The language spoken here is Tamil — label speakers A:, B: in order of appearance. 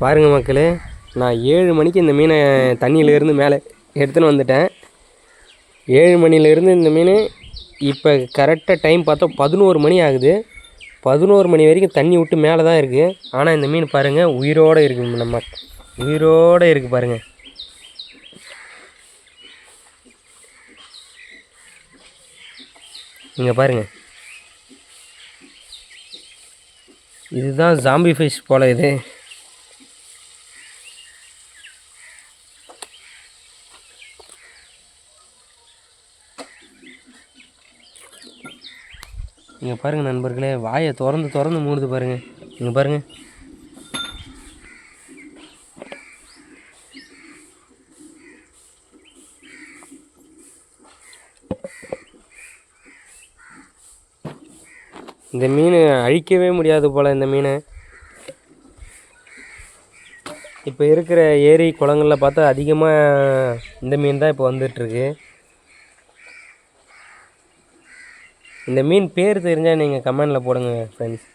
A: பாருங்கள் மக்களே, நான் 7 மணிக்கு இந்த மீனை தண்ணியிலேருந்து மேலே எடுத்துன்னு வந்துட்டேன். 7 மணிலேருந்து இந்த மீன் இப்போ கரெக்டாக டைம் பார்த்தா 11 மணி ஆகுது. 11 மணி வரைக்கும் தண்ணி விட்டு மேலே தான் இருக்குது. ஆனால் இந்த மீன் பாருங்கள் உயிரோடு இருக்குது. நம்ம உயிரோடு இருக்குது பாருங்கள். இங்கே பாருங்கள், இதுதான் ஜாம்பி ஃபிஷ் போல். இது இங்கே பாருங்கள் நண்பர்களே, வாயை திறந்து மூடுது பாருங்கள். இங்கே பாருங்கள், இந்த மீன் அழிக்கவே முடியாது போல். இந்த மீனை இப்போ இருக்கிற ஏரி குளங்களில் பார்த்தா அதிகமாக இந்த மீன் தான் இப்போ வந்துட்டுருக்கு. இந்த மீன் பேர் தெரிஞ்சால் நீங்கள் கமெண்டில் போடுங்க ஃப்ரெண்ட்ஸ்.